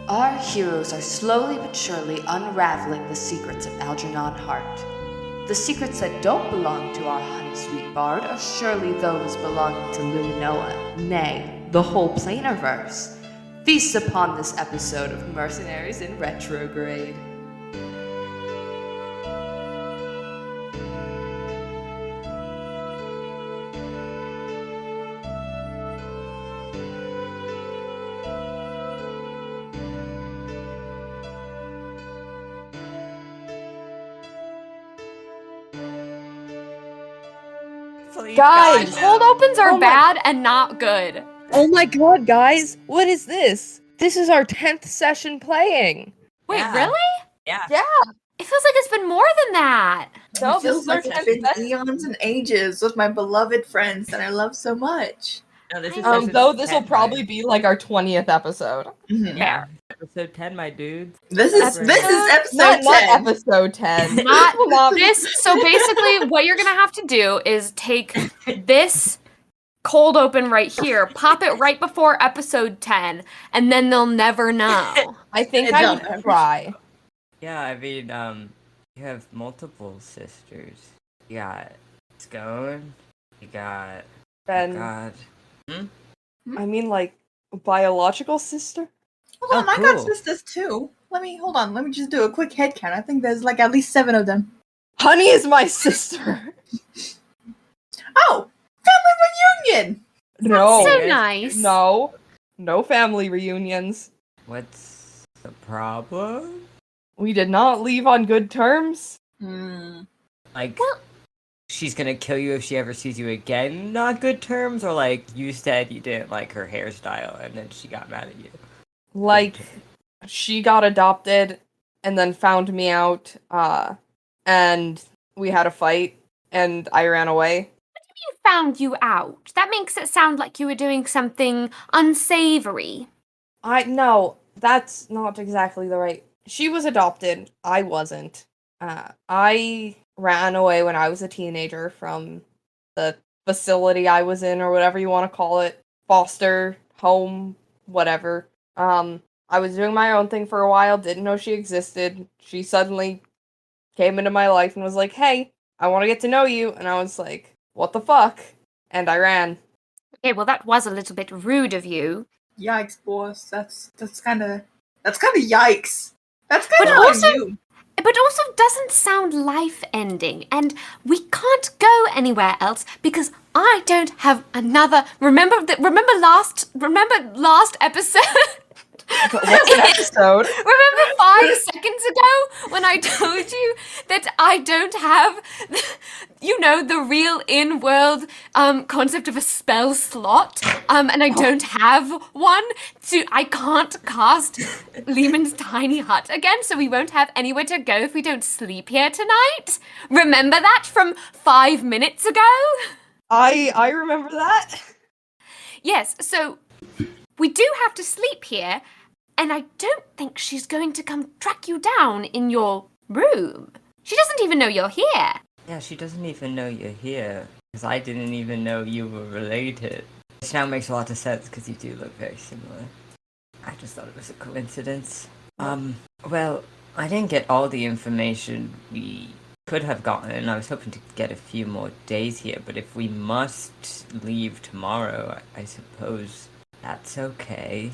Our heroes are slowly but surely unraveling the secrets of Algernon Heart. The secrets that don't belong to our honey sweet bard are surely those belonging to Luminoa, nay, the whole Planarverse. Feast upon this episode of Mercenaries in Retrograde. Guys, Cold opens are Oh my- bad and not good. oh my god, guys, what is this? This is our 10th session playing. Wait, Yeah. really? Yeah. Yeah. It feels like it's been more than that. No, It feels this like is our it's 10th been session. eons and ages with my beloved friends that I love so much. No, this is Though this will probably be like our 20th episode. Yeah. Episode 10, my dudes. This is Episode- episode Not 10. episode 10. Not Will not be- this. So basically, what you're gonna have to do is take this cold open right here, pop it right before episode 10, and then they'll never know. I think It I don't would ever- try. Yeah, I mean, you have multiple sisters. You got Scone. You got. Ben, God. I mean, like, biological sister? Hold on, Oh, I got cool. sisters too. Let me just do a quick head count. I think there's like at least 7 of them. Honey is my sister. Oh, family reunion! No. So yes. nice. No family reunions. What's the problem? We did not leave on good terms. Like, Well- she's gonna kill you if she ever sees you again, not good terms? Or, like, you said you didn't like her hairstyle and then she got mad at you? Like, she got adopted and then found me out, and we had a fight, and I ran away. Found you out. That makes it sound like you were doing something unsavory. No, that's not exactly the right. She was adopted. I wasn't. I ran away when I was a teenager from the facility I was in, or whatever you want to call it. Foster home, whatever. I was doing my own thing for a while, didn't know she existed. She suddenly came into my life and was like, hey, I want to get to know you. And I was like, what the fuck? And I ran. Okay, well that was a little bit rude of you. Yikes, boss. That's kind of yikes. That's kind But of also- on you. But also doesn't sound life-ending, and we can't go anywhere else because I don't have another. Remember last episode. What's an episode? Remember 5 seconds ago when I told you that I don't have, the real in-world concept of a spell slot, and I don't have one, so I can't cast Lehman's tiny hut again, so we won't have anywhere to go if we don't sleep here tonight? Remember that from 5 minutes ago? I remember that. Yes, so we do have to sleep here, and I don't think she's going to come track you down in your room. She doesn't even know you're here. Yeah, she doesn't even know you're here. Because I didn't even know you were related. Which now makes a lot of sense because you do look very similar. I just thought it was a coincidence. Well, I didn't get all the information we could have gotten, and I was hoping to get a few more days here, but if we must leave tomorrow, I suppose that's okay.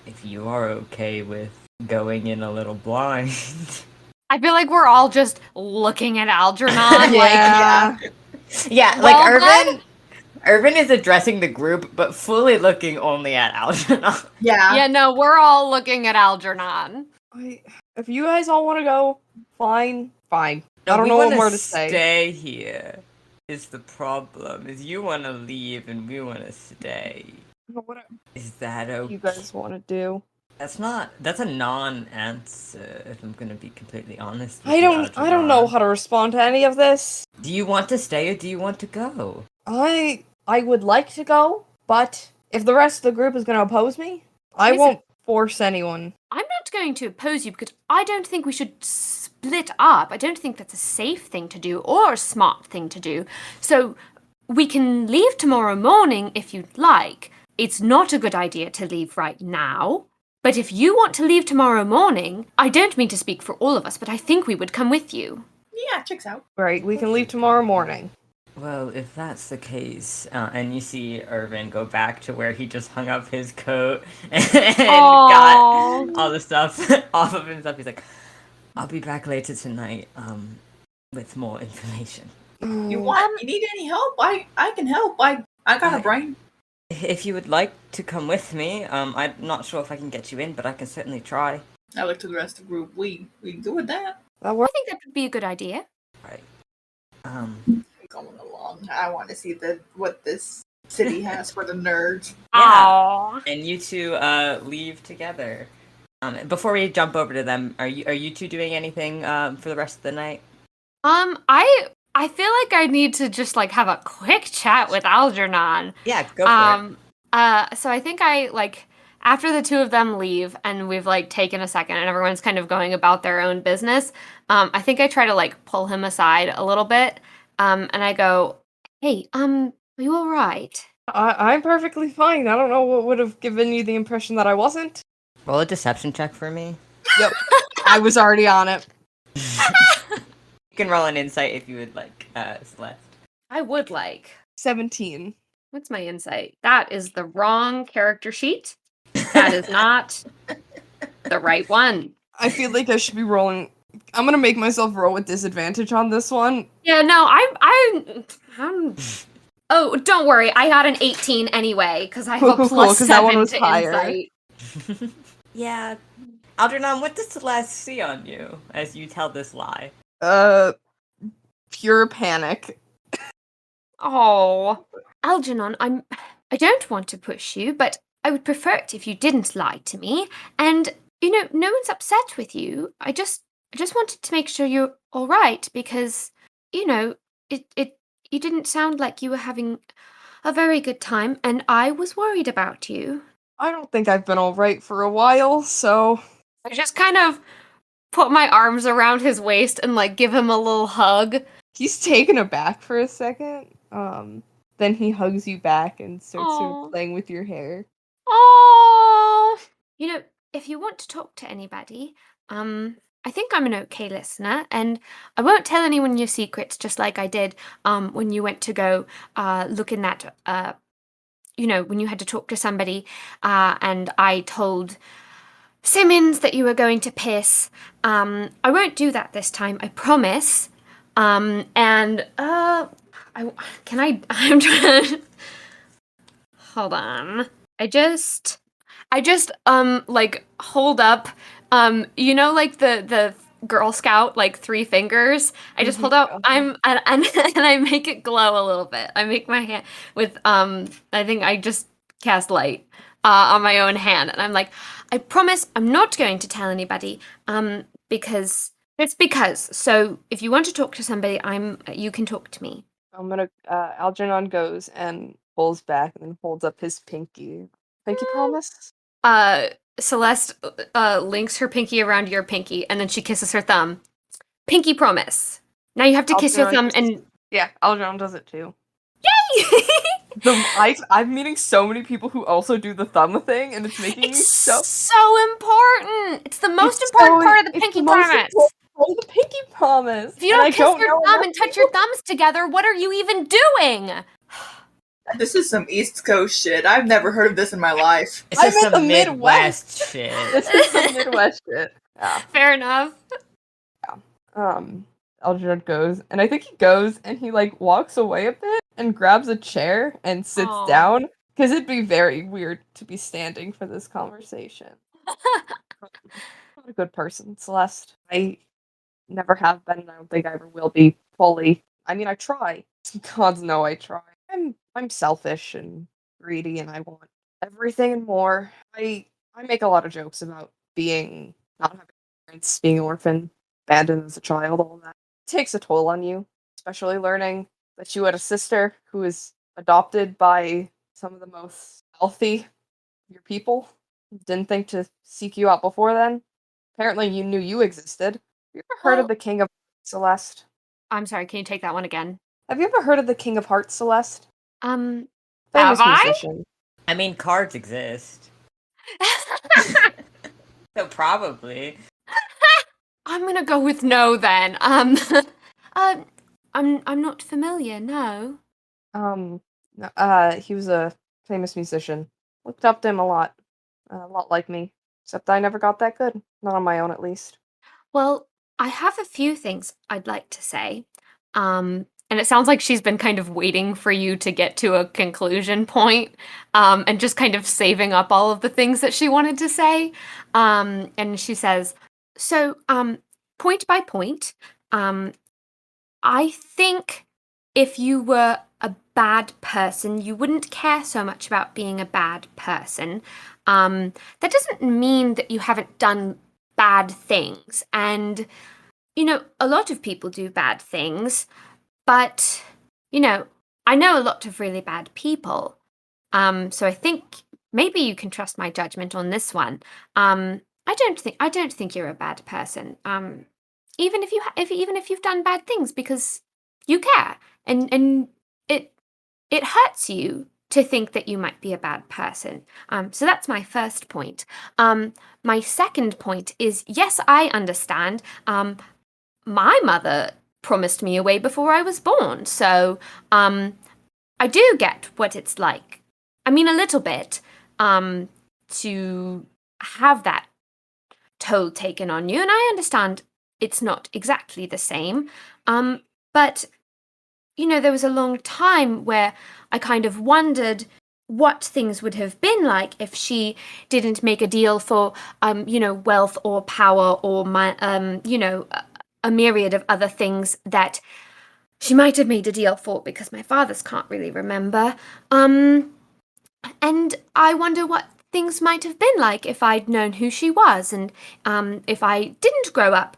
If you are okay with going in a little blind. I feel like we're all just looking at Algernon. Yeah. Yeah, Well, like Irvin is addressing the group, but fully looking only at Algernon. Yeah. Yeah, no, we're all looking at Algernon. If you guys all want to go, fine. I don't we know what wanna more to say. Stay here is the problem. Is you want to leave and we want to stay. What Is that okay? you guys want to do? That's a non-answer, if I'm gonna be completely honest with I you, don't know Algernon. how to respond to any of this. Do you want to stay or do you want to go? I would like to go, but if the rest of the group is going to oppose me, I Listen. won't force anyone. I'm not going to oppose you because I don't think we should split up. I don't think that's a safe thing to do or a smart thing to do. So we can leave tomorrow morning if you'd like. It's not a good idea to leave right now. But if you want to leave tomorrow morning, I don't mean to speak for all of us, but I think we would come with you. Yeah, checks out. Right, we can leave tomorrow morning. Well, if that's the case, and you see Irvin go back to where he just hung up his coat and got all the stuff off of himself, he's like, I'll be back later tonight, with more information. You need any help? I can help. I got a brain. If you would like to come with me, I'm not sure if I can get you in, but I can certainly try. I look to the rest of the group. We good with that. That I works. think that would be a good idea. Right. Going along. I want to see what this city has for the nerds. Yeah. And you two leave together. Before we jump over to them, are you two doing anything for the rest of the night? I feel like I need to just like have a quick chat with Algernon. Yeah, go for it. So I think after the two of them leave and we've like taken a second and everyone's kind of going about their own business, I think I try to like pull him aside a little bit. And I go, hey, are you all right? I'm perfectly fine. I don't know what would have given you the impression that I wasn't. Roll a deception check for me. Yep. I was already on it. You can roll an insight if you would like, Celeste. I would like. 17. What's my insight? That is the wrong character sheet. That is not the right one. I feel like I should be rolling. I'm gonna make myself roll with disadvantage on this one. Yeah, no, I'm Oh, don't worry. I got an 18 anyway because I have Cool, a plus 'cause that one 7 was to higher. insight. Yeah. Algernon, what does Celeste see on you as you tell this lie? Pure panic. Oh, Algernon, I don't want to push you, but I would prefer it if you didn't lie to me. And no one's upset with you. I just wanted to make sure you're all right because you didn't sound like you were having a very good time, and I was worried about you. I don't think I've been alright for a while, so... I just kind of put my arms around his waist and like give him a little hug. He's taken aback for a second. Then he hugs you back and starts sort Aw. of playing with your hair. Oh, if you want to talk to anybody, I think I'm an okay listener, and I won't tell anyone your secrets, just like I did when you went to go look in that, when you had to talk to somebody, and I told Simmons that you were going to piss. I won't do that this time, I promise. I'm trying to... Hold on. I just like hold up like the Girl Scout like 3 fingers. I just hold up and I make it glow a little bit. I make my hand with I think I just cast light on my own hand, and I'm like, I promise I'm not going to tell anybody because so if you want to talk to somebody, you can talk to me. I'm gonna Algernon goes and pulls back and then holds up his pinky. Pinky promise? Celeste links her pinky around your pinky, and then she kisses her thumb. Pinky promise. Now you have to kiss your thumb and... Yeah, Algernon does it too. Yay! I'm meeting so many people who also do the thumb thing, and it's making me so important. It's the most important part of the pinky promise. Oh, the pinky promise. If you don't kiss your thumb and touch your thumbs together, what are you even doing? This is some East Coast shit. I've never heard of this in my life. It's just some Midwest shit. This is some Midwest shit. Yeah. Fair enough. Yeah. Algernon goes, and I think he goes and he like walks away a bit and grabs a chair and sits down because it'd be very weird to be standing for this conversation. Not a good person, Celeste. I never have been, and I don't think I ever will be fully. I mean, I try. Gods know I try. I'm selfish and greedy, and I want everything and more. I make a lot of jokes about not having parents, being an orphan, abandoned as a child, all that. It takes a toll on you, especially learning that you had a sister who was adopted by some of the most wealthy of your people. Didn't think to seek you out before then. Apparently you knew you existed. Have you ever heard of the King of Hearts, Celeste? I'm sorry, can you take that one again? Have you ever heard of the King of Hearts, Celeste? Have Famous I? musician. I mean, cards exist. So probably. I'm gonna go with no then. I'm not familiar. No. He was a famous musician. Looked up to him a lot like me. Except I never got that good. Not on my own, at least. Well, I have a few things I'd like to say. And it sounds like she's been kind of waiting for you to get to a conclusion point, and just kind of saving up all of the things that she wanted to say. And she says, so, point by point, I think if you were a bad person, you wouldn't care so much about being a bad person. That doesn't mean that you haven't done bad things. And, a lot of people do bad things, but, I know a lot of really bad people. So I think maybe you can trust my judgment on this one. I don't think you're a bad person. Even if you've done bad things, because you care, and it hurts you to think that you might be a bad person. So that's my first point. My second point is, yes, I understand. My mother promised me away before I was born, so I do get what it's like. I mean, a little bit, to have that toll taken on you, and I understand it's not exactly the same. But, there was a long time where I kind of wondered what things would have been like if she didn't make a deal for, wealth or power or a myriad of other things that she might have made a deal for, because my fathers can't really remember. And I wonder what things might have been like if I'd known who she was, and if I didn't grow up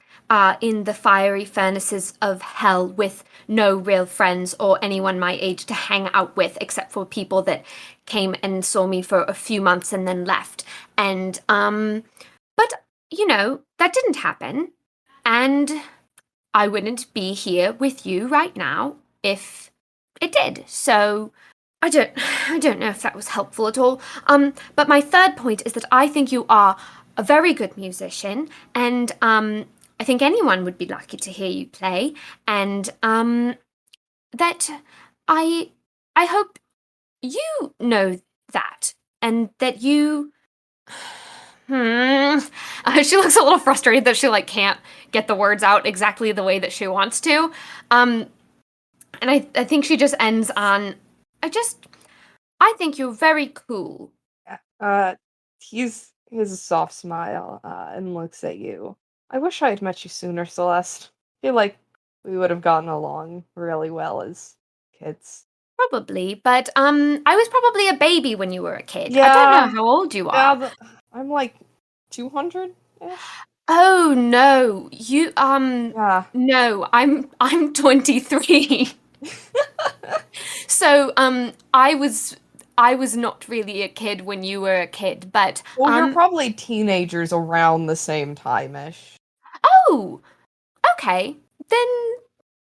in the fiery furnaces of hell with no real friends or anyone my age to hang out with, except for people that came and saw me for a few months and then left. And, but, that didn't happen. And I wouldn't be here with you right now if it did. So I don't know if that was helpful at all. But my third point is that I think you are a very good musician, and I think anyone would be lucky to hear you play, and that I hope you know that, and that you. She looks a little frustrated that she can't get the words out exactly the way that she wants to. And I think she just ends on, I think you're very cool. He has a soft smile, and looks at you. I wish I had met you sooner, Celeste. I feel like we would have gotten along really well as kids. Probably, but I was probably a baby when you were a kid. I Yeah. don't know how old you are. Yeah, I'm like 200. Oh no, you Yeah. no, I'm 23. So I was not really a kid when you were a kid, but Well, you're probably teenagers around the same time-ish. Oh, okay. Then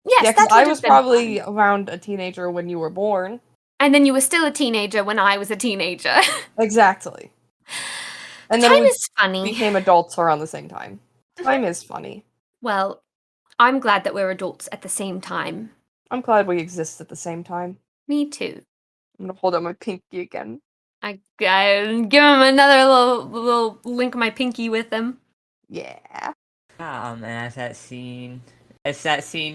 yes, Yeah, that because I would was have been probably fun. around a teenager when you were born. And then you were still a teenager when I was a teenager. Exactly. And then Time we is funny. became adults around the same time. Time is funny. Well, I'm glad that we're adults at the same time. I'm glad we exist at the same time. Me too. I'm gonna hold up my pinky again. I give him another little link my pinky with him. Yeah. And as that scene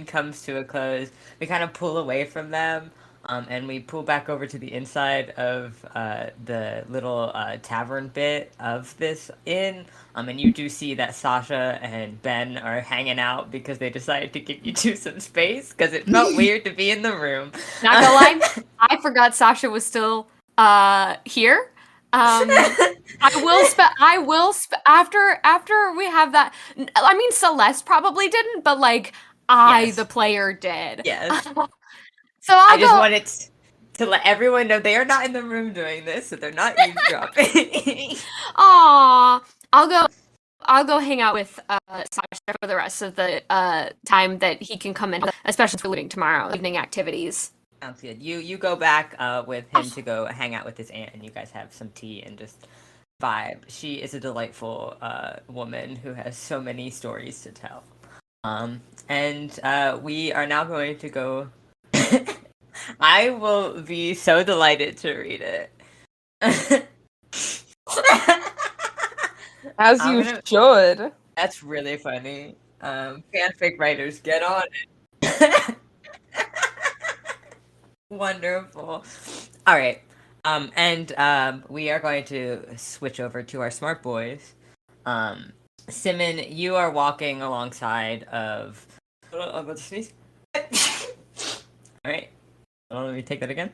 comes to a close, we kind of pull away from them, and we pull back over to the inside of the little tavern bit of this inn. And you do see that Sasha and Ben are hanging out because they decided to give you two some space because it felt weird to be in the room. Not gonna lie, I forgot Sasha was still here. I will after we have that. I mean, Celeste probably didn't, but Yes. the player, did. Yes. So I just wanted to let everyone know they are not in the room doing this, so they're not eavesdropping. Aw, I'll go hang out with Sasha for the rest of the time that he can come in, especially for leading tomorrow evening activities. Sounds good. You go back with him to go hang out with his aunt, and you guys have some tea and just vibe. She is a delightful woman who has so many stories to tell. And we are now going to go. I will be so delighted to read it. As I'm you gonna- should. That's really funny. Fanfic writers, get on it. Wonderful. All right. And we are going to switch over to our smart boys. Simmons, you are walking alongside of. Hold on, I'm about to sneeze. All right. Hold on, let me take that again.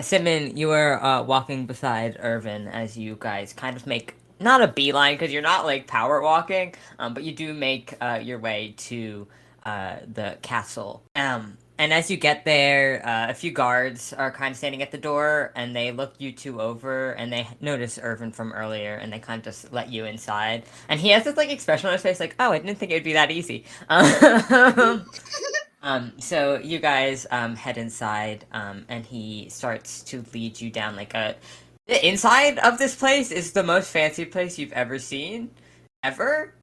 Simmons, you are walking beside Irvin as you guys kind of make not a beeline because you're not like power walking, but you do make your way to the castle. And as you get there, a few guards are kind of standing at the door, and they look you two over, and they notice Irvin from earlier, and they kind of just let you inside. And he has this like expression on his face, like, "Oh, I didn't think it would be that easy." So you guys head inside, and he starts to lead you down like a. The inside of this place is the most fancy place you've ever seen, ever.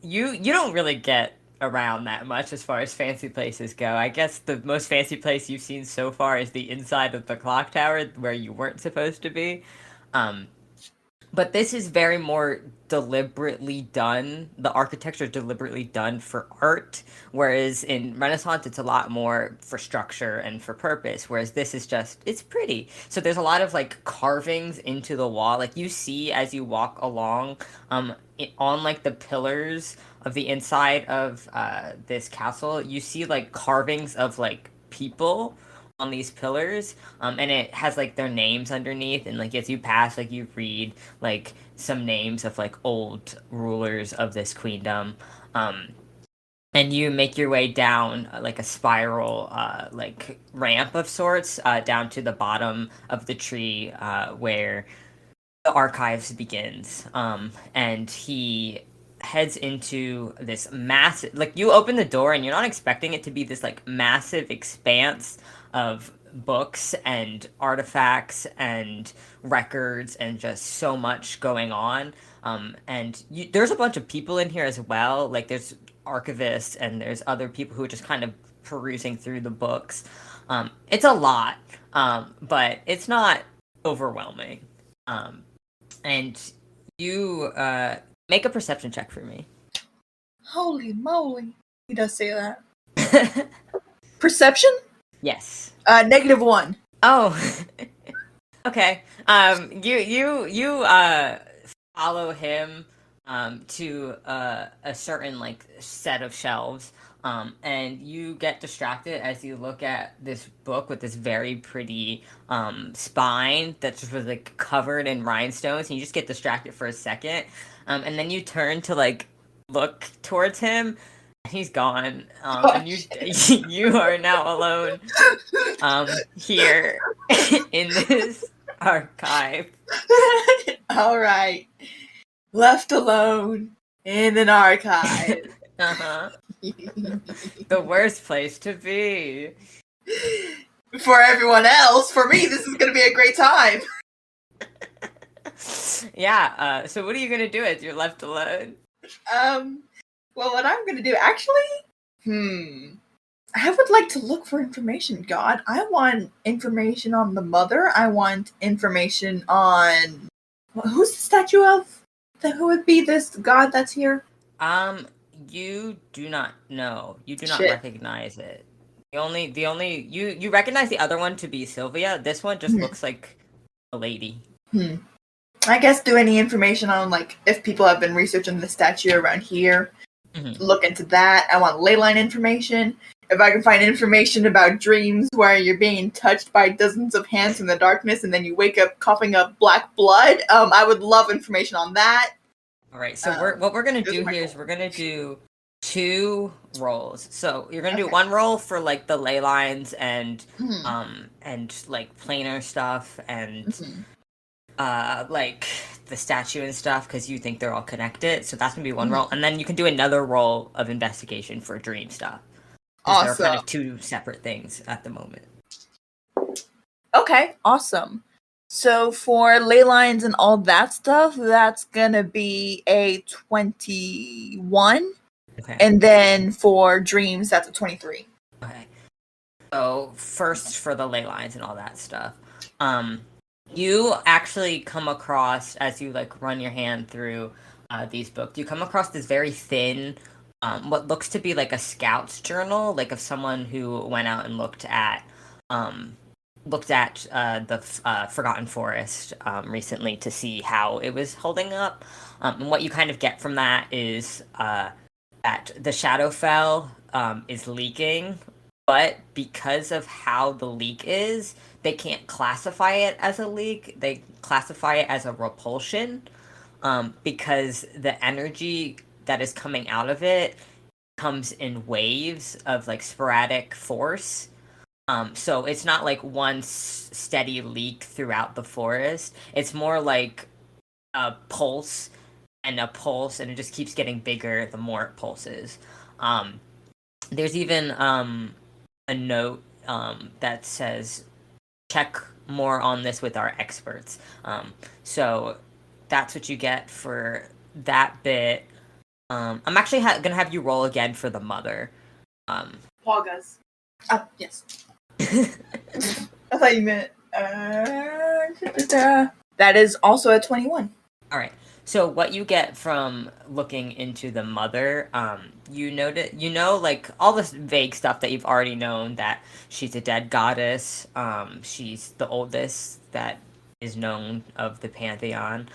You don't really get around that much as far as fancy places go. I guess the most fancy place you've seen so far is the inside of the clock tower where you weren't supposed to be. But this is very more deliberately done. The architecture is deliberately done for art, whereas in Renaissance it's a lot more for structure and for purpose. Whereas this is just it's pretty. So there's a lot of like carvings into the wall, like you see as you walk along, on like the pillars of the inside of this castle. You see like carvings of like people on these pillars, and it has like their names underneath, and like as you pass, like you read like some names of like old rulers of this queendom, and you make your way down like a spiral like ramp of sorts down to the bottom of the tree where the archives begins, and he heads into this massive like you open the door and you're not expecting it to be this like massive expanse of books and artifacts and records and just so much going on, and there's a bunch of people in here as well, like there's archivists and there's other people who are just kind of perusing through the books. It's a lot, but it's not overwhelming, and you make a perception check for me. Holy moly. He does say that. Perception? Yes. -1. Oh. Okay. You follow him to a certain like set of shelves, and you get distracted as you look at this book with this very pretty spine that's just like covered in rhinestones, and you just get distracted for a second, and then you turn to like look towards him. He's gone, and you are now alone here in this archive. All right. Left alone in an archive. Uh-huh. The worst place to be. For everyone else, for me, this is going to be a great time. Yeah, so what are you going to do if you're left alone? Well, what I'm going to do, actually, I would like to look for information, God. I want information on the mother. I want information on... Who's the statue of? Who would be this god that's here? You do not know. You do not Shit. recognize it. The only you recognize the other one to be Sylvia. This one just looks like a lady. I guess do any information on like if people have been researching the statue around here. Look into that. I want ley line information. If I can find information about dreams where you're being touched by dozens of hands in the darkness and then you wake up coughing up black blood, I would love information on that. All right, so what we're gonna do here is we're gonna do 2 rolls. So you're gonna do one roll for like the ley lines and like planar stuff and like the statue and stuff because you think they're all connected. So that's gonna be one roll, and then you can do another roll of investigation for dream stuff. Awesome. They're kind of 2 separate things at the moment. Okay, awesome. So for ley lines and all that stuff, that's gonna be a 21. Okay. And then for dreams, that's a 23. Okay. So first for the ley lines and all that stuff, you actually come across, as you like run your hand through these books, you come across this very thin, what looks to be like a scout's journal, like of someone who went out and looked at the Forgotten Forest recently to see how it was holding up. And what you kind of get from that is that the Shadowfell is leaking, but because of how the leak is, they can't classify it as a leak. They classify it as a repulsion because the energy that is coming out of it comes in waves of like sporadic force. So it's not like one steady leak throughout the forest. It's more like a pulse and a pulse, and it just keeps getting bigger the more it pulses. There's even a note that says, check more on this with our experts. So that's what you get for that bit. I'm actually gonna have you roll again for the mother. Paugas. Oh, yes. I thought you meant. That is also a 21. All right. So what you get from looking into the mother, you know, like all this vague stuff that you've already known, that she's a dead goddess. She's the oldest that is known of the pantheon.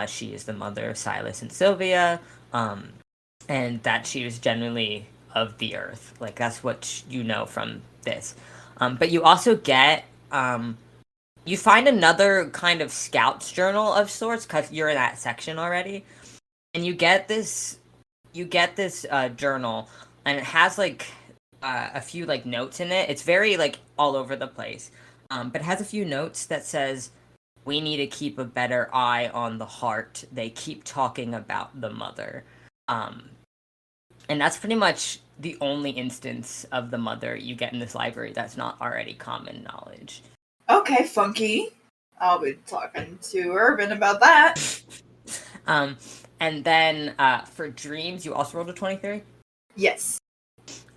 She is the mother of Silas and Sylvia, and that she was generally of the earth. Like that's what you know from this. But you also get you find another kind of scout's journal of sorts because you're in that section already, and you get this journal, and it has like a few like notes in it. It's very like all over the place, but it has a few notes that says, "We need to keep a better eye on the heart. They keep talking about the mother," and that's pretty much the only instance of the mother you get in this library that's not already common knowledge. Okay, funky. I'll be talking to Urban about that. And then for dreams, you also rolled a 23? Yes.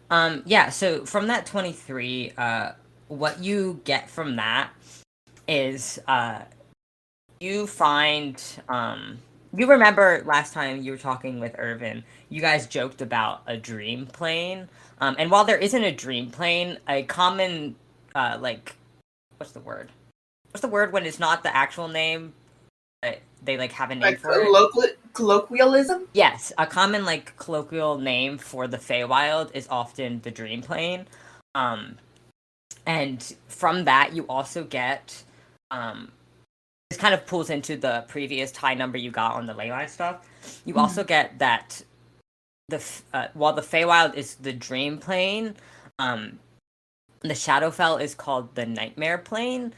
Yeah, so from that 23, what you get from that is you find you remember last time you were talking with Irvin, you guys joked about a dream plane. And while there isn't a dream plane, a common like what's the word? What's the word when it's not the actual name, but they like have a name Like for it? colloquialism? Yes, a common like colloquial name for the Feywild is often the dream plane. And from that you also get this kind of pulls into the previous high number you got on the leyline stuff. You also get that while the Feywild is the dream plane, the Shadowfell is called the Nightmare Plane,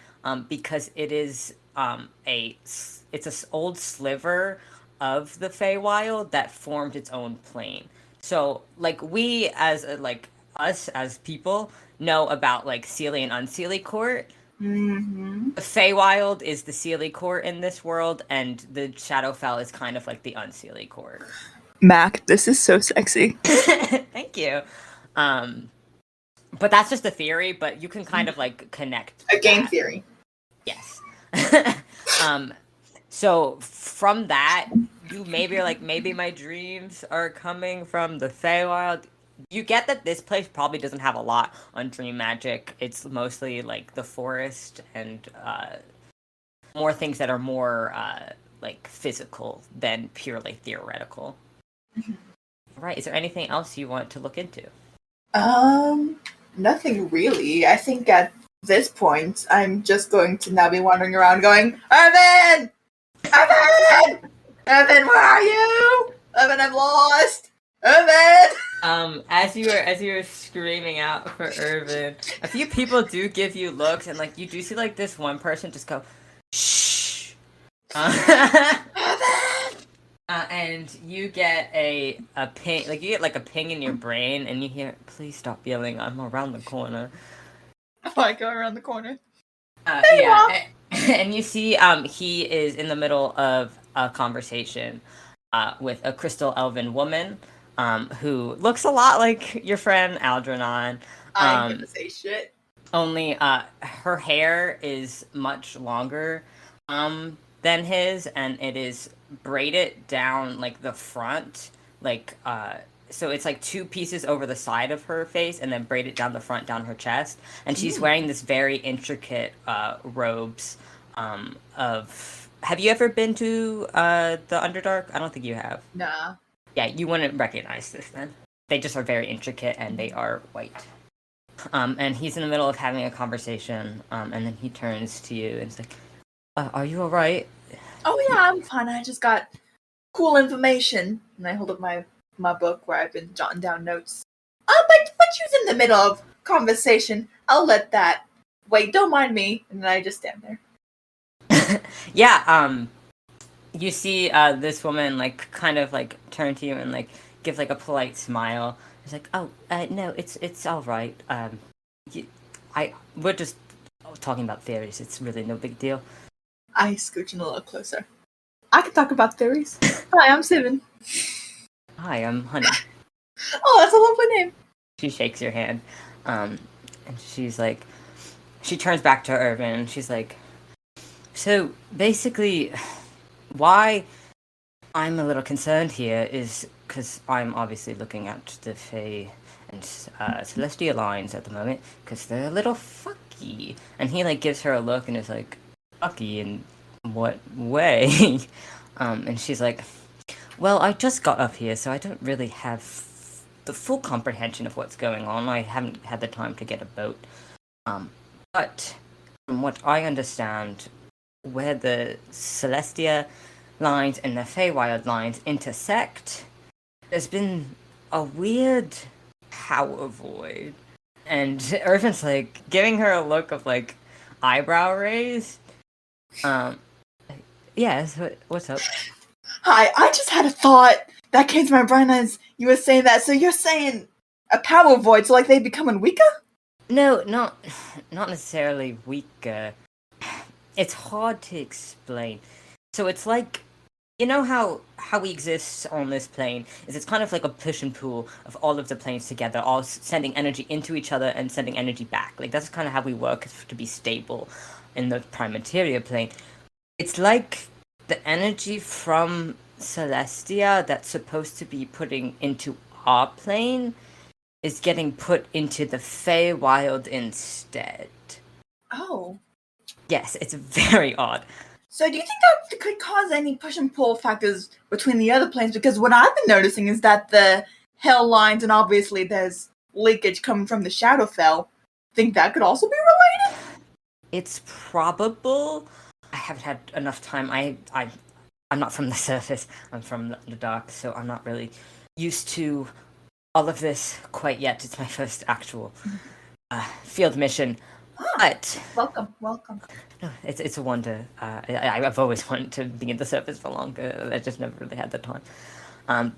because it is it's an old sliver of the Feywild that formed its own plane. So like we as like us as people know about like Seelie and Unseelie Court. Mm-hmm. The Feywild is the Seelie Court in this world, and the Shadowfell is kind of like the Unseelie Court. Mac, this is so sexy. Thank you. But that's just a theory, but you can kind of like connect A game that. theory. Yes. So from that, you maybe are like, maybe my dreams are coming from the Feywild. You get that this place probably doesn't have a lot on dream magic. It's mostly like the forest and more things that are more like physical than purely theoretical. Right. Is there anything else you want to look into? Nothing really. I think at this point, I'm just going to now be wandering around going, Evan! Evan! Evan, where are you? Evan, I'm lost! Evan! As you were screaming out for Irvin, a few people do give you looks, and like you do see like this one person just go, shh. And you get a ping, like you get like a ping in your brain, and you hear, "Please stop yelling! I'm around the corner." Oh, I go around the corner. Yeah, And you see, he is in the middle of a conversation with a crystal elven woman who looks a lot like your friend Algernon. I ain't gonna say shit. Only her hair is much longer than his, and it is braided down like the front, like so it's like two pieces over the side of her face, and then braided down the front, down her chest, and she's wearing this very intricate robes of. Have you ever been to the Underdark? I don't think you have. Nah. Yeah, you wouldn't recognize this then. They just are very intricate, and they are white. And he's in the middle of having a conversation, and then he turns to you and is like, are you alright? Oh yeah, I'm fine. I just got cool information. And I hold up my book where I've been jotting down notes. But you's in the middle of conversation. I'll let that. Wait, don't mind me. And then I just stand there. Yeah, you see this woman, like, kind of, like, turn to you and, like, give, like, a polite smile. It's like, oh, no, it's alright. We're just talking about theories. It's really no big deal. I scooch in a little closer. I can talk about theories. Hi, I'm Simmons. Hi, I'm Honey. Oh, that's a lovely name. She shakes your hand, and she's like, she turns back to Irvin, and she's like, so basically, why I'm a little concerned here is because I'm obviously looking at the Fae and Celestial lines at the moment, because they're a little fucky. And he, like, gives her a look and is like, fucky in what way? And she's like, well, I just got up here, so I don't really have the full comprehension of what's going on. I haven't had the time to get a boat. But from what I understand, where the Celestia lines and the Feywild lines intersect, there's been a weird power void. And Irvin's like giving her a look of like eyebrow raised. Yes, what's up? Hi, I just had a thought that came to my brain as you were saying that. So you're saying a power void, so like they becoming weaker? No, not necessarily weaker. It's hard to explain. So it's like, you know how we exist on this plane is it's kind of like a push and pull of all of the planes together, all sending energy into each other and sending energy back. Like that's kind of how we work to be stable in the prime materia plane. It's like the energy from Celestia that's supposed to be putting into our plane is getting put into the Feywild instead. Oh. Yes, it's very odd. So do you think that could cause any push and pull factors between the other planes? Because what I've been noticing is that the hell lines, and obviously there's leakage coming from the Shadowfell, think that could also be related? It's probable. I haven't had enough time. I'm not from the surface. I'm from the dark, so I'm not really used to all of this quite yet. It's my first actual field mission. But Welcome. no, it's a wonder. I've always wanted to be in the surface for longer. I just never really had the time.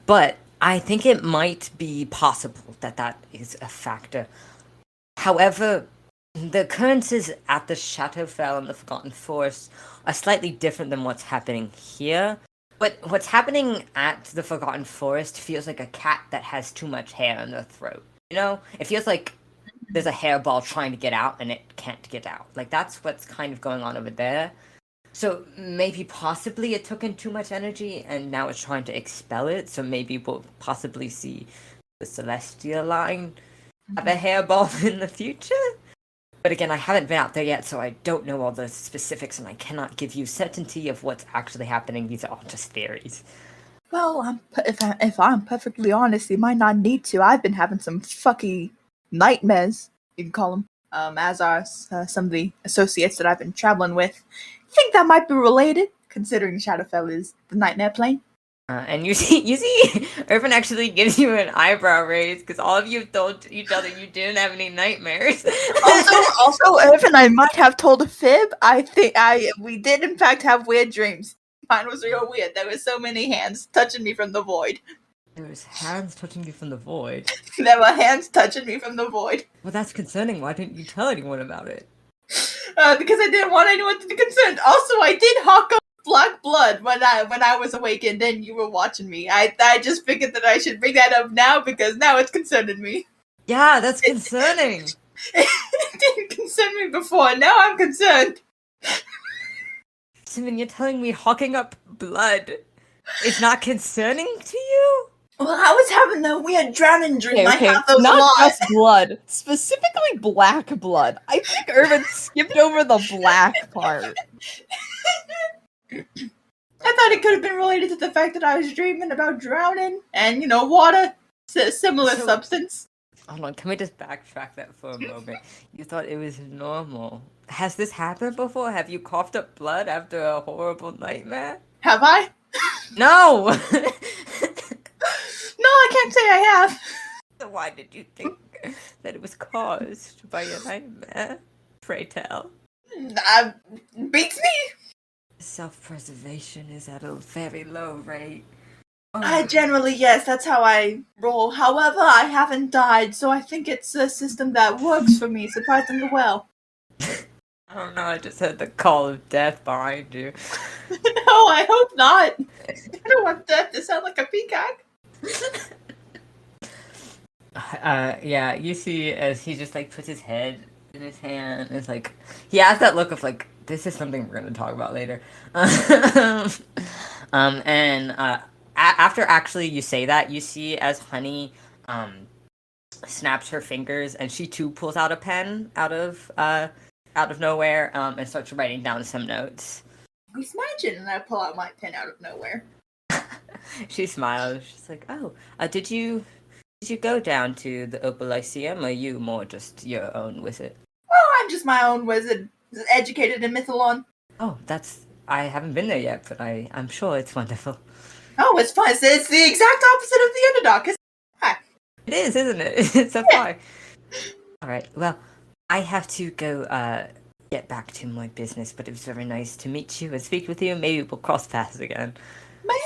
But I think it might be possible that is a factor. However, the occurrences at the Shadowfell and the Forgotten Forest are slightly different than what's happening here. But what's happening at the Forgotten Forest feels like a cat that has too much hair in their throat. You know? It feels like there's a hairball trying to get out and it can't get out. Like, that's what's kind of going on over there. So maybe possibly it took in too much energy and now it's trying to expel it. So maybe we'll possibly see the Celestial line have a hairball in the future. But again, I haven't been out there yet, so I don't know all the specifics and I cannot give you certainty of what's actually happening. These are all just theories. Well, if I'm perfectly honest, you might not need to. I've been having some fucky nightmares, you can call them, as are some of the associates that I've been traveling with. I think that might be related, considering Shadowfell is the nightmare plane. And you see, Irvin actually gives you an eyebrow raise because all of you told each other you didn't have any nightmares. Also, Irvin, I might have told a fib. We did in fact have weird dreams. Mine was real weird. There were so many hands touching me from the void. There was hands touching you from the void. There were hands touching me from the void. Well, that's concerning. Why didn't you tell anyone about it? because I didn't want anyone to be concerned. Also, I did hawk up black blood when I was awakened and you were watching me. I just figured that I should bring that up now because now it's concerning me. Yeah, that's concerning. It didn't concern me before. Now I'm concerned. Simon, you're telling me hawking up blood is not concerning to you? Well, I was having a weird drowning dream. I have those a not lot. just blood, specifically black blood. I think Irvin skipped over the black part. I thought it could have been related to the fact that I was dreaming about drowning and, water, similar substance. Hold on, can we just backtrack that for a moment? You thought it was normal. Has this happened before? Have you coughed up blood after a horrible nightmare? Have I? No! No, I can't say I have. So why did you think that it was caused by a nightmare? Pray tell. Beats me. Self-preservation is at a very low rate. Generally, yes, that's how I roll. However, I haven't died, so I think it's a system that works for me surprisingly well. I don't know, I just heard the call of death behind you. No, I hope not. I don't want death to sound like a peacock. Yeah, you see as he just puts his head in his hand. It's he has that look of this is something we're gonna talk about later. After actually you say that, you see as Honey snaps her fingers and she too pulls out a pen out of nowhere and starts writing down some notes. Just imagine, and I pull out my pen out of nowhere. She smiles. She's like, "Oh, did you go down to the Opal Lyceum, or are you more just your own wizard?" Oh, I'm just my own wizard, educated in Mythalon. Oh, I haven't been there yet, but I'm sure it's wonderful. Oh, it's fun. It's the exact opposite of the Underdog. It is, isn't it? It's so far. All right. Well, I have to go get back to my business, but it was very nice to meet you and speak with you. Maybe we'll cross paths again.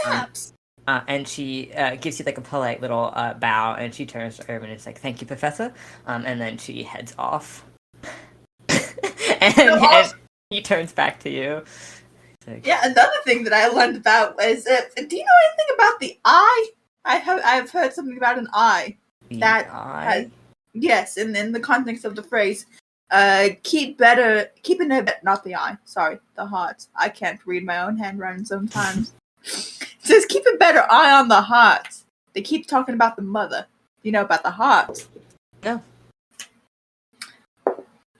Perhaps. And she gives you a polite little bow, and she turns to Irvin and is like, "Thank you, Professor." And then she heads off. and he turns back to you. Yeah, another thing that I learned about is, do you know anything about the eye? I've heard something about an eye. Eye? Yes, in the context of the phrase, keeping it, not the eye, sorry, the heart. I can't read my own handwriting sometimes. It says, keep a better eye on the heart. They keep talking about the mother. You know about the heart? No.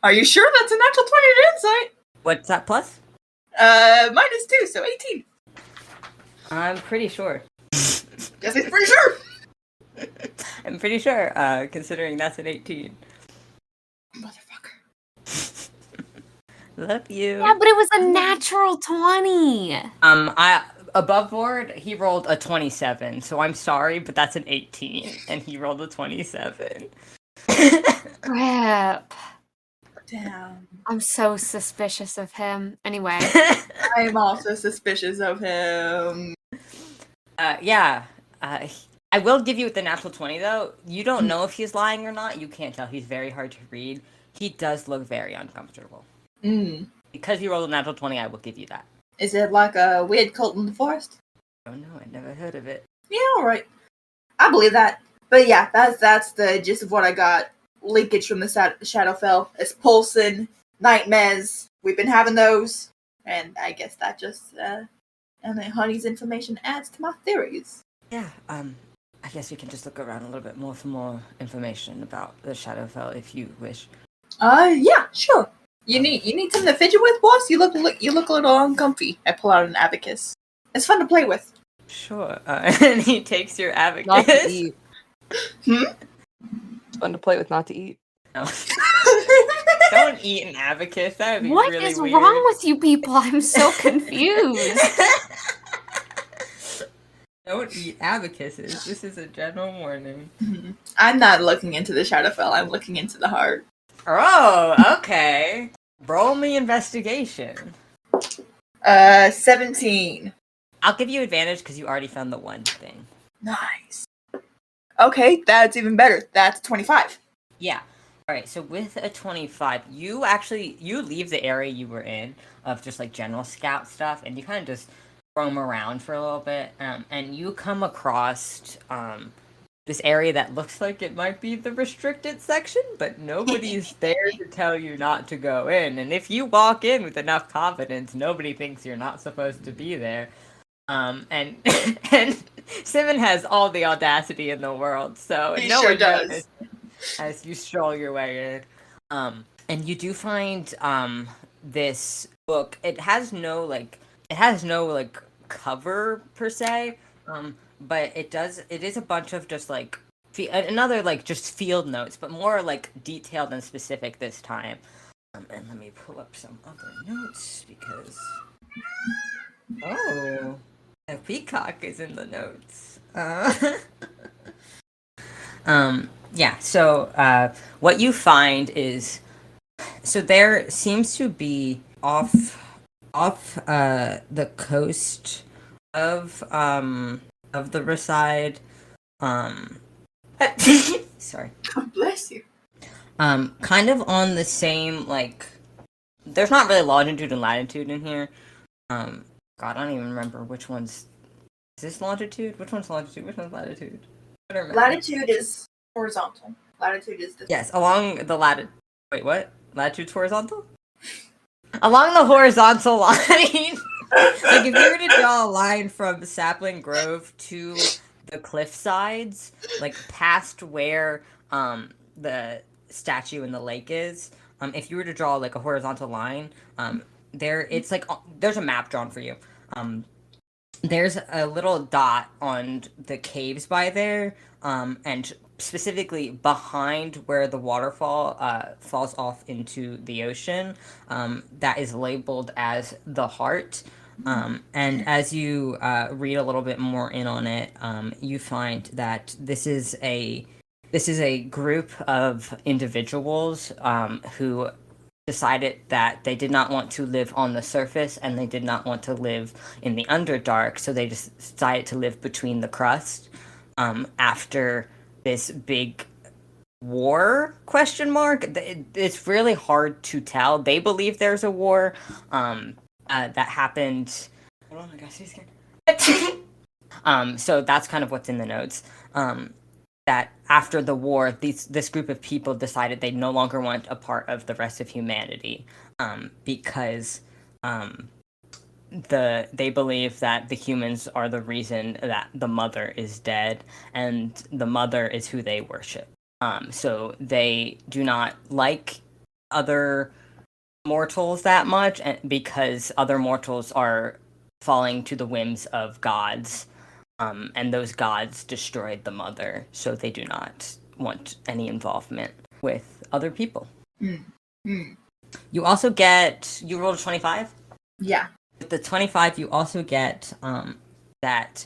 Are you sure that's a natural 20 to insight? What's that plus? -2, so 18. I'm pretty sure. Yes, he's pretty sure. I'm pretty sure, considering that's an 18. Motherfucker. Love you. Yeah, but it was a natural 20. Above board, he rolled a 27, so I'm sorry, but that's an 18, and he rolled a 27. Crap. Damn. I'm so suspicious of him. Anyway. I am also suspicious of him. Yeah. I will give you the natural 20, though. You don't know if he's lying or not. You can't tell. He's very hard to read. He does look very uncomfortable. Because you rolled a natural 20, I will give you that. Is it like a weird cult in the forest? Oh no, I never heard of it. Yeah, alright. I believe that. But yeah, that's the gist of what I got. Leakage from the Shadowfell. It's pulsing, nightmares. We've been having those. And I guess that just, and then Honey's information adds to my theories. Yeah, I guess we can just look around a little bit more for more information about the Shadowfell if you wish. Yeah, sure. You need something to fidget with, boss? You look a little uncomfy. I pull out an abacus. It's fun to play with. Sure. And he takes your abacus. Not to eat. Hmm? It's fun to play with, not to eat. No. Don't eat an abacus. That would be What really is weird. wrong with you people? I'm so confused. Don't eat abacuses. This is a general warning. I'm not looking into the Shadowfell. I'm looking into the heart. Oh, okay. Roll me investigation. 17. I'll give you advantage because you already found the one thing. Nice. Okay, that's even better. That's 25. Yeah. Alright, so with a 25, you leave the area you were in of just like general scout stuff, and you kind of just roam around for a little bit, and you come across this area that looks like it might be the restricted section, but nobody's there to tell you not to go in. And if you walk in with enough confidence, nobody thinks you're not supposed to be there. And and Simmons has all the audacity in the world, so He no sure one does. knows as you stroll your way in. And you do find this book. It has no cover per se. But it is a bunch of just like another like just field notes, but more like detailed and specific this time. And let me pull up some other notes because a peacock is in the notes. Yeah. So what you find is there seems to be off the coast of the Reside. Sorry. God bless you. Kind of on the same like. There's not really longitude and latitude in here. God, I don't even remember which one's. Is this longitude? Which one's longitude? Which one's latitude? I don't remember. Latitude is horizontal. Latitude is the Yes, along the latitude. Wait, what? Latitude's horizontal? Along the horizontal line. Like if you were to draw a line from Sapling Grove to the cliff sides, like past where the statue in the lake is, if you were to draw like a horizontal line, there's a map drawn for you. There's a little dot on the caves by there, and specifically behind where the waterfall falls off into the ocean, that is labeled as the Heart. And as you read a little bit more in on it, you find that this is a group of individuals who decided that they did not want to live on the surface and they did not want to live in the Underdark, so they just decided to live between the crust after this big war ? It's really hard to tell. They believe there's a war that happened. Hold on, I gotta see again. So that's kind of what's in the notes. That after the war, this group of people decided they no longer want a part of the rest of humanity, because they believe that the humans are the reason that the mother is dead, and the mother is who they worship. So they do not like other mortals that much, because other mortals are falling to the whims of gods. And those gods destroyed the mother, so they do not want any involvement with other people. You also you rolled a 25? Yeah. With the 25, you also get that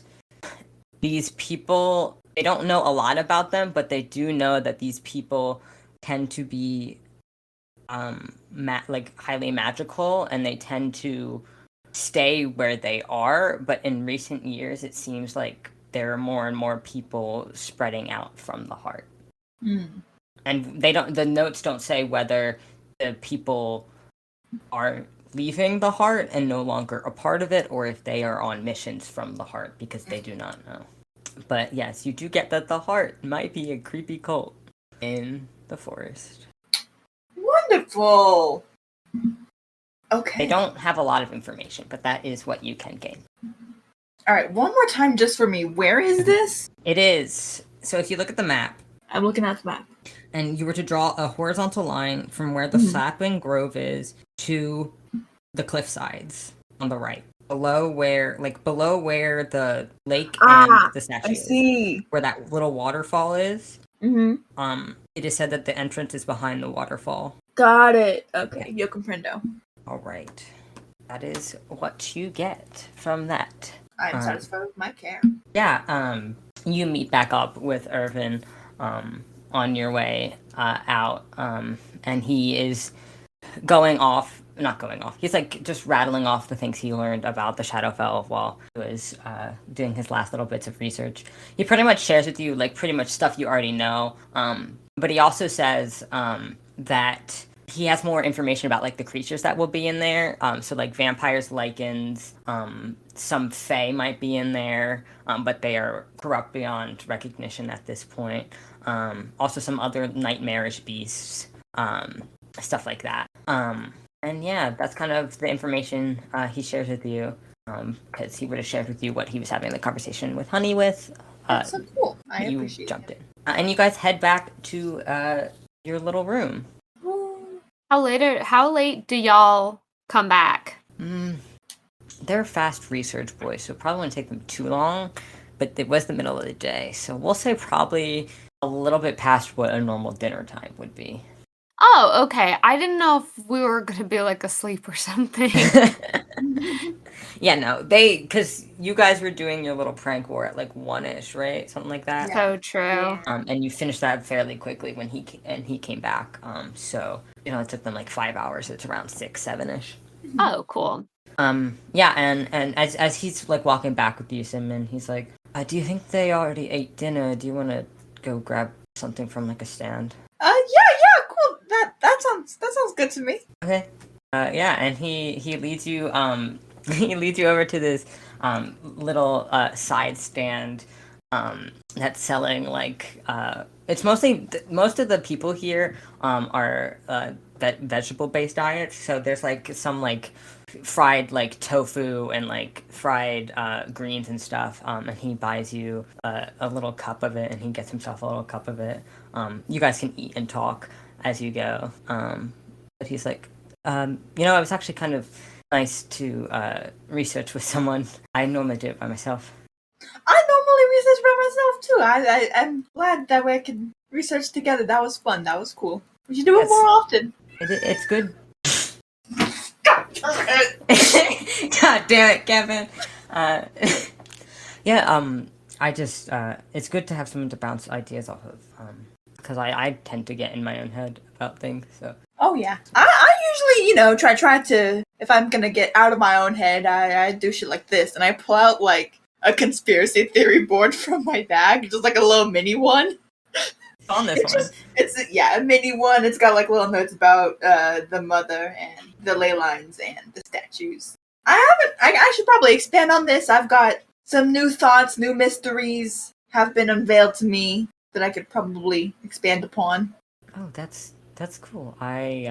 these people, they don't know a lot about them, but they do know that these people tend to be highly magical, and they tend to stay where they are, but in recent years it seems like there are more and more people spreading out from the Heart. And the notes don't say whether the people are leaving the Heart and no longer a part of it, or if they are on missions from the Heart, because they do not know. But yes, you do get that the Heart might be a creepy cult in the forest. Wonderful. Okay. They don't have a lot of information, but that is what you can gain. All right, one more time just for me. Where is this? It is. So if you look at the map, I'm looking at the map. And you were to draw a horizontal line from where the Sapling Grove is to the cliff sides on the right. Below where the lake and the statue is. Where that little waterfall is. It is said that the entrance is behind the waterfall. Got it. Okay, yo comprendo. All right. That is what you get from that. I'm satisfied with my care. Yeah, you meet back up with Irvin on your way out, and he is he's like just rattling off the things he learned about the Shadowfell while he was doing his last little bits of research. He pretty much shares with you like pretty much stuff you already know, But he also says that he has more information about like the creatures that will be in there. So like vampires, lycans, some fae might be in there, but they are corrupt beyond recognition at this point. Also some other nightmarish beasts, stuff like that. And yeah, that's kind of the information he shares with you, because he would have shared with you what he was having the conversation with Honey with. That's so cool. I you appreciate jumped it. in. And you guys head back to your little room. How late do y'all come back? They're fast research boys, so it probably wouldn't take them too long, but it was the middle of the day, so we'll say probably a little bit past what a normal dinner time would be. Oh, okay. I didn't know if we were gonna be like asleep or something. Yeah, no, because you guys were doing your little prank war at like 1-ish, right? Something like that. Yeah. So true. And you finished that fairly quickly when he came back. So it took them like 5 hours. It's around 6, 7-ish. Oh, cool. Yeah, and as he's like walking back with you, Simmons, he's like, "Do you think they already ate dinner? Do you want to go grab something from like a stand?" Yeah, cool. That sounds good to me. Okay. Yeah, and he leads you he leads you over to this little side stand that's selling like it's mostly most of the people here are vegetable based diets, so there's like some like fried like tofu and like fried greens and stuff, and he buys you a little cup of it, and he gets himself a little cup of it. You guys can eat and talk as you go, but he's like, it was actually kind of nice to research with someone. I normally do it by myself. I normally research by myself too. I'm glad that we can research together. That was fun. That was cool. We should do it more often. It's good. God damn it, Kevin. I just it's good to have someone to bounce ideas off of, because I tend to get in my own head about things. So. Oh yeah, I usually try to, if I'm gonna get out of my own head, I do shit like this, and I pull out like a conspiracy theory board from my bag, just like a little mini one. On this one. It's a mini one. It's got like little notes about the mother and the ley lines and the statues. I should probably expand on this. I've got some new thoughts, new mysteries have been unveiled to me that I could probably expand upon. Oh, that's cool. I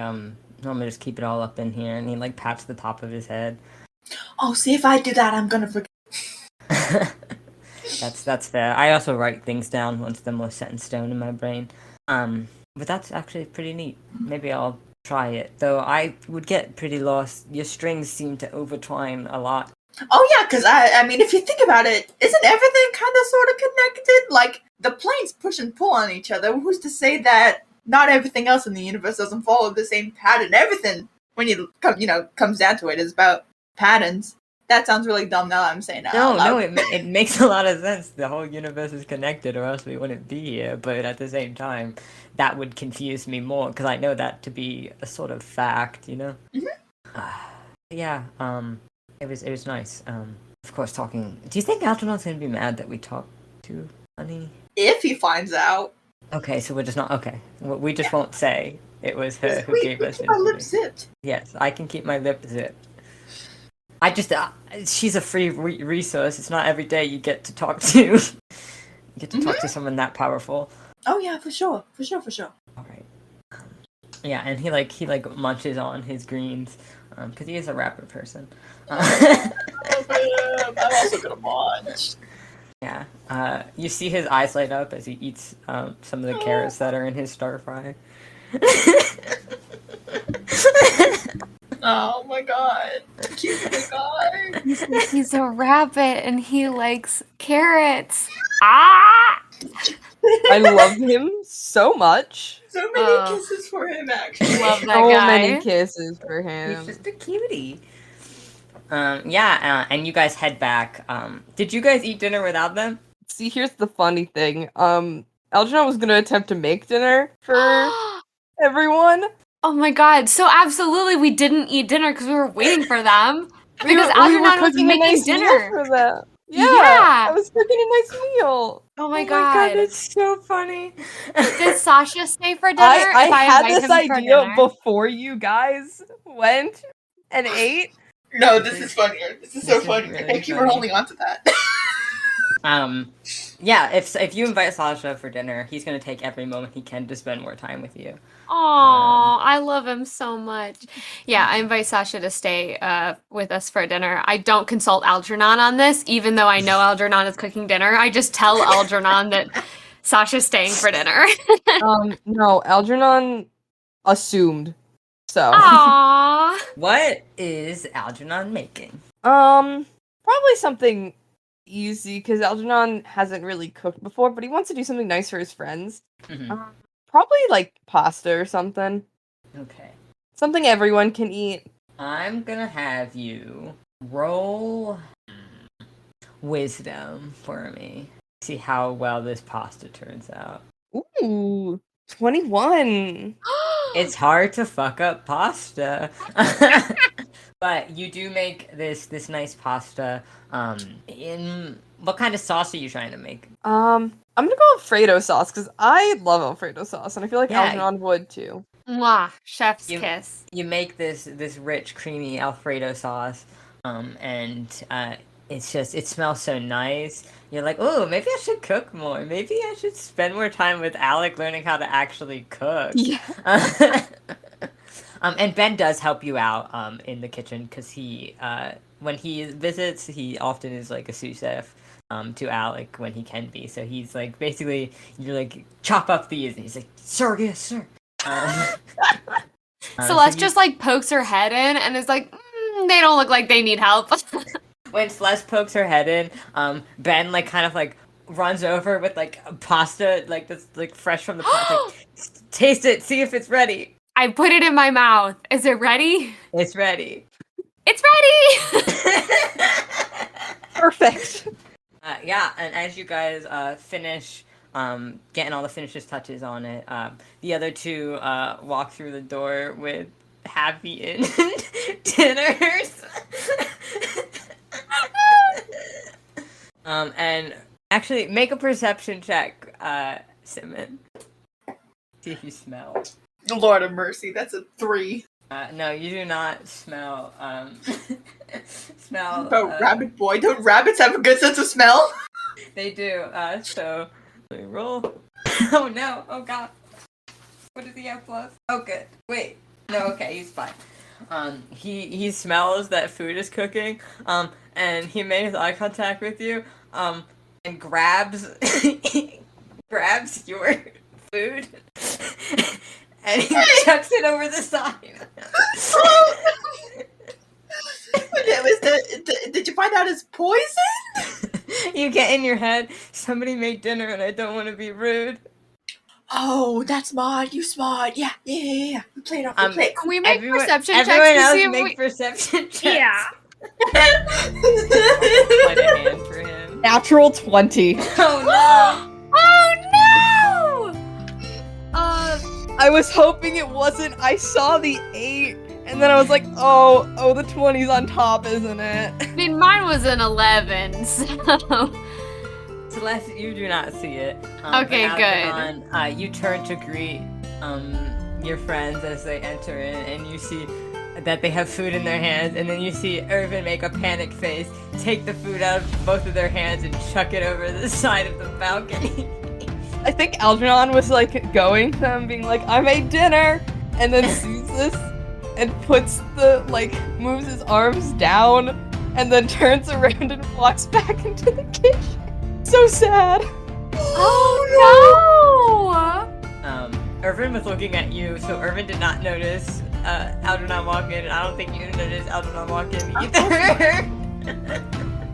normally just keep it all up in here, and he like pats the top of his head. Oh, see, if I do that, I'm gonna forget. That's fair. I also write things down once they're more set in stone in my brain. But that's actually pretty neat. Maybe I'll try it. Though I would get pretty lost. Your strings seem to overtwine a lot. Oh yeah, because I mean, if you think about it, isn't everything kind of sort of connected? Like, the planes push and pull on each other. Who's to say that not everything else in the universe doesn't follow the same pattern? Everything, when comes down to it, is about patterns. That sounds really dumb now that I'm saying that. No, it makes a lot of sense. The whole universe is connected, or else we wouldn't be here. But at the same time, that would confuse me more, because I know that to be a sort of fact, Mm-hmm. Yeah. It was nice. Of course, talking. Do you think Algernon's gonna be mad that we talked to Honey? If he finds out. Okay, so we're just not okay. We just won't say it was her who gave us. Keep my lip zipped. Yes, I can keep my lip zipped. I just she's a free resource. It's not every day you get to talk to. You get to talk to someone that powerful. Oh yeah, for sure. All right. Yeah, and he munches on his greens, because he is a rapper person. I'm also gonna munch. Yeah. You see his eyes light up as he eats some of the carrots that are in his stir fry. Oh my god. Cute guy. He's a rabbit and he likes carrots. Ah! I love him so much. So many kisses for him, actually. Love that So guy. many kisses for He's him. just a cutie. And you guys head back. Did you guys eat dinner without them? See, here's the funny thing. Algernon was gonna attempt to make dinner for everyone. Oh my god. So absolutely we didn't eat dinner because we were waiting for them. Because we were Algernon was cooking a making nice dinner. meal for them. Yeah, Yeah. I was cooking a nice meal. Oh my god, god. that's so funny. Did Sasha stay for dinner? I if I had invite this him for idea dinner? before you guys went and ate. No, this is funnier. This is so This is funny. really Thank you for funny. holding on to that. Yeah, if you invite Sasha for dinner, he's gonna take every moment he can to spend more time with you. Aw, I love him so much. Yeah, I invite Sasha to stay with us for dinner. I don't consult Algernon on this, even though I know Algernon is cooking dinner. I just tell Algernon that Sasha's staying for dinner. No, Algernon assumed. So, Aww. What is Algernon making? probably something easy because Algernon hasn't really cooked before, but he wants to do something nice for his friends. Mhm. Probably like pasta or something. Okay. Something everyone can eat. I'm gonna have you roll wisdom for me. See how well this pasta turns out. Ooh, 21. It's hard to fuck up pasta. But you do make this nice pasta. In what kind of sauce are you trying to make? I'm gonna go Alfredo sauce because I love Alfredo sauce, and I feel like Yeah. Algernon would too. Mwah, chef's You- kiss. You make this rich, creamy Alfredo sauce, and it smells so nice. You're like, oh, maybe I should cook more. Maybe I should spend more time with Alec learning how to actually cook. Yeah. And Ben does help you out in the kitchen because he when he visits, he often is like a sous chef to Alec when he can be. So he's like basically you're like chop up these, and he's like, sir, yes, sir. Celeste just like pokes her head in and is like, they don't look like they need help. When Celeste pokes her head in, Ben like kind of like runs over with like a pasta like that's like fresh from the pot. Like, taste it, see if it's ready. I put it in my mouth. Is it ready? It's ready. It's ready! Perfect. Yeah, and as you guys finish getting all the finishes touches on it, the other two walk through the door with half-eaten dinners. And actually, make a perception check, Simmons. See if you smell. Lord of mercy, that's a 3. No, you do not smell. Smell. Rabbit boy, don't rabbits have a good sense of smell? They do. So we roll. Oh no! Oh god! What does he have plus? Oh good. Wait. No. Okay, he's fine. He smells that food is cooking. And he makes eye contact with you. And grabs grabs your food. And he chucks it over the side. Did you find out it's poison? You get in your head, somebody made dinner and I don't want to be rude. Oh, that's smart. You smart. Yeah. We played off the plate. Can we make perception checks everyone to else see if make we... perception checks. Yeah. Quite a hand for him. Natural 20. Oh Oh no! I was hoping it wasn't. I saw the 8, and then I was like, oh, the 20's on top, isn't it? I mean, mine was an 11, so... no! Celeste, you do not see it. Okay, but good. Algernon, you turn to greet your friends as they enter in, and you see that they have food in their hands, and then you see Irvin make a panic face, take the food out of both of their hands, and chuck it over the side of the balcony. I think Algernon was like going to them, being like, I made dinner, and then sees this and puts the, like, moves his arms down, and then turns around and walks back into the kitchen. So sad. Oh no! Irvin was looking at you, so Irvin did not notice Algernon walk in, and I don't think you noticed Algernon walk in either.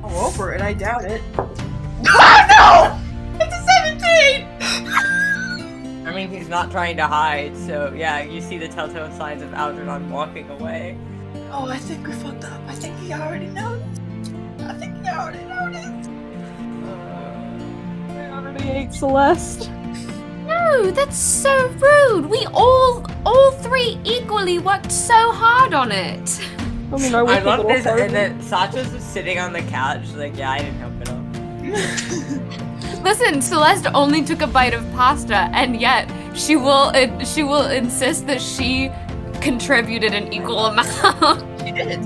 Oh, over it. I doubt it. Oh no! It's a 17! I mean, he's not trying to hide, so yeah, you see the telltale signs of Algernon walking away. Oh, I think we fucked up. I think he already noticed. I already ate Celeste. No, that's so rude. We all three equally worked so hard on it. I mean, I I worked a love little this, harder. and then Sasha's just sitting on the couch, like, yeah, I didn't help at all. Listen, Celeste only took a bite of pasta, and yet she will insist that she contributed an equal amount. She did.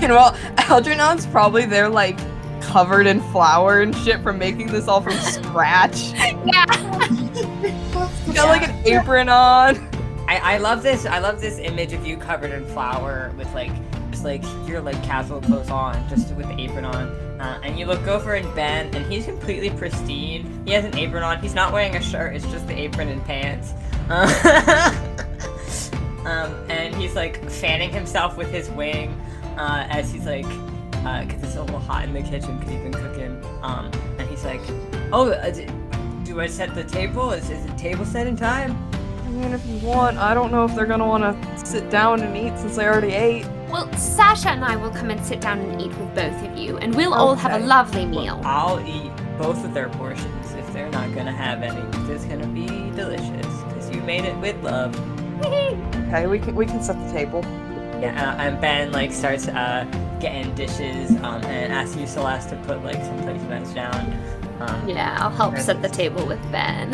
And well, Algernon's probably there, like, covered in flour and shit from making this all from scratch. Yeah. He's got, like, an apron on. I love this. I love this image of you covered in flour with like just like your like casual clothes on, just with the apron on. And you look over at Ben, and he's completely pristine. He has an apron on. He's not wearing a shirt. It's just the apron and pants. And he's like fanning himself with his wing as he's like, because it's a little hot in the kitchen because he's been cooking. And he's like, oh, do I set the table? Is the table set in time? I mean, if you want, I don't know if they're gonna want to sit down and eat since they already ate. Well, Sasha and I will come and sit down and eat with both of you, and we'll all have a Okay. lovely meal. Well, I'll eat both of their portions if they're not gonna have any. It's gonna be delicious because you made it with love. Okay, we can set the table. Yeah, and Ben like starts getting dishes and asks you, Celeste, to put like some placemats down. Yeah, I'll help set the table with Ben.